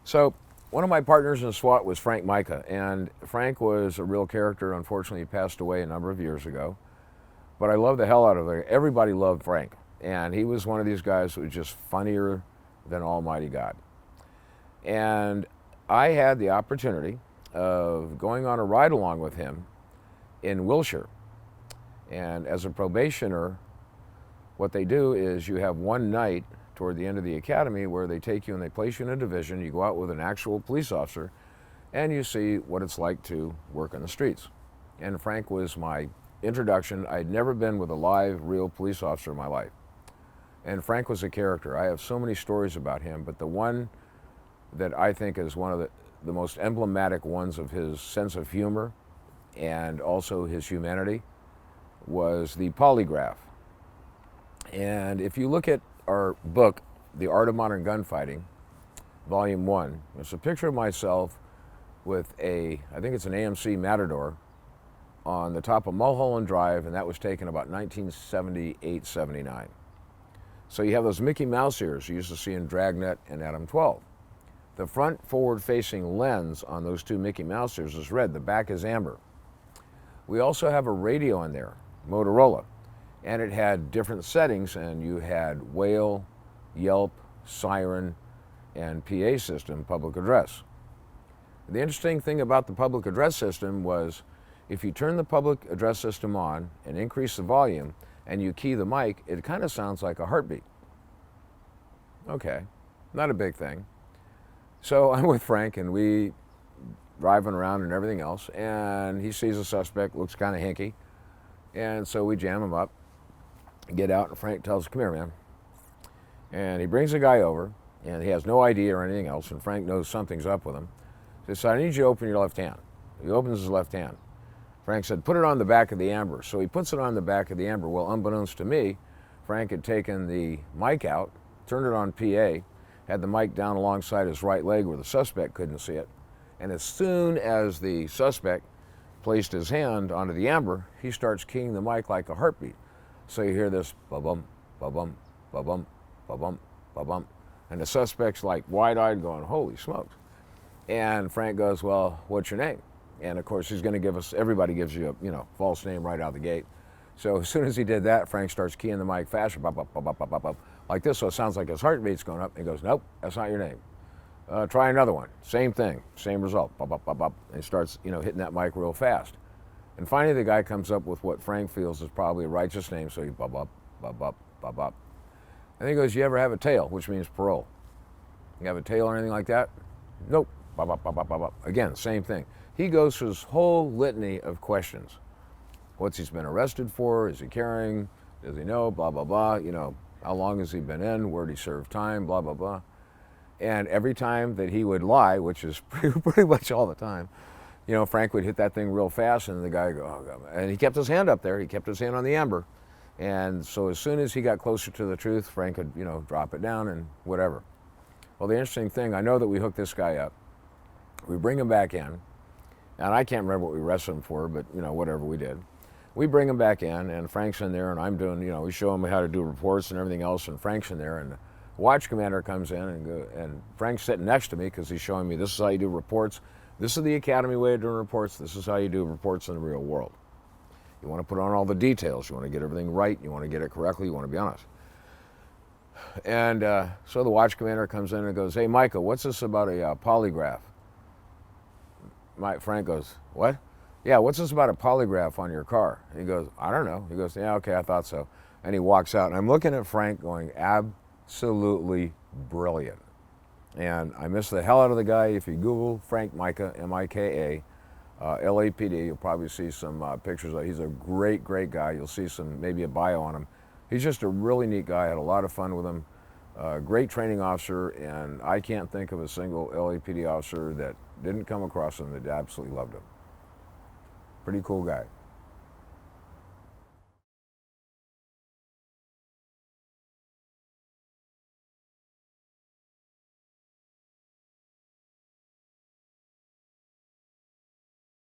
So one of my partners in SWAT was Frank Mika, and Frank was a real character. Unfortunately, he passed away a number of years ago, but I loved the hell out of him. Everybody loved Frank, and he was one of these guys who was just funnier than Almighty God. And I had the opportunity of going on a ride along with him in Wilshire. And as a probationer, what they do is you have one night toward the end of the academy where they take you and they place you in a division. You go out with an actual police officer and you see what it's like to work on the streets. And Frank was my introduction. I'd never been with a live, real police officer in my life. And Frank was a character. I have so many stories about him, but the one that I think is one of the most emblematic ones of his sense of humor and also his humanity was the polygraph. And if you look at our book, The Art of Modern Gunfighting, Volume 1, it's a picture of myself with I think it's an AMC Matador on the top of Mulholland Drive, and that was taken about 1978, 79. So you have those Mickey Mouse ears you used to see in Dragnet and Adam 12. The front forward-facing lens on those two Mickey Mouse ears is red, the back is amber. We also have a radio in there, Motorola, and it had different settings, and you had whale, yelp, siren, and PA system, public address. The interesting thing about the public address system was if you turn the public address system on and increase the volume and you key the mic, it kind of sounds like a heartbeat. Okay, not a big thing. So I'm with Frank and we driving around and everything else, and he sees a suspect, looks kind of hinky, and so we jam him up, get out, and Frank tells us, "Come here, man." And he brings the guy over, and he has no ID or anything else, and Frank knows something's up with him. He says, "I need you to open your left hand." He opens his left hand. Frank said, "Put it on the back of the amber." So he puts it on the back of the amber. Well, unbeknownst to me, Frank had taken the mic out, turned it on PA, had the mic down alongside his right leg where the suspect couldn't see it. And as soon as the suspect placed his hand onto the amber, he starts keying the mic like a heartbeat. So you hear this ba-bum, ba-bum, ba-bum, ba-bum, ba-bum. And the suspect's like wide-eyed going, "Holy smokes." And Frank goes, "Well, what's your name?" And of course, he's going to give us, everybody gives you a false name right out of the gate. So as soon as he did that, Frank starts keying the mic faster, bop, bop, bop, bop, bop, bop, like this, so it sounds like his heartbeat's going up. And he goes, "Nope, that's not your name. Try another one." Same thing, same result, bop, bop, bop, bop. And he starts, hitting that mic real fast. And finally, the guy comes up with what Frank feels is probably a righteous name, so he bop, bop, bop, bop, bop, bop. And he goes, "You ever have a tail?" Which means parole. "You have a tail or anything like that?" "Nope." Bop, bop, bop, bop, bop, bop. Again, same thing. He goes through his whole litany of questions. What's he's been arrested for? Is he carrying? Does he know? Blah, blah, blah. How long has he been in? Where'd he serve time? Blah, blah, blah. And every time that he would lie, which is pretty much all the time, Frank would hit that thing real fast, and the guy would go, "Oh, God." And he kept his hand up there. He kept his hand on the amber. And so as soon as he got closer to the truth, Frank would, drop it down and whatever. Well, the interesting thing, I know that we hooked this guy up. We bring him back in, and I can't remember what we arrested him for, but, whatever we did. We bring him back in, and Frank's in there, and I'm doing, we show him how to do reports and everything else, and Frank's in there, and the watch commander comes in, and Frank's sitting next to me because he's showing me, this is how you do reports. This is the academy way of doing reports. This is how you do reports in the real world. You want to put on all the details. You want to get everything right. You want to get it correctly. You want to be honest. And so the watch commander comes in and goes, "Hey, Micah, what's this about a polygraph?" Frank goes, "What?" "Yeah, what's this about a polygraph on your car?" He goes, "I don't know." He goes, "Yeah, okay, I thought so." And he walks out, and I'm looking at Frank going, absolutely brilliant. And I miss the hell out of the guy. If you Google Frank Mika, M-I-K-A, LAPD, you'll probably see some pictures of him. He's a great, great guy. You'll see maybe a bio on him. He's just a really neat guy. I had a lot of fun with him. Great training officer, and I can't think of a single LAPD officer that didn't come across him that absolutely loved him. Pretty cool guy.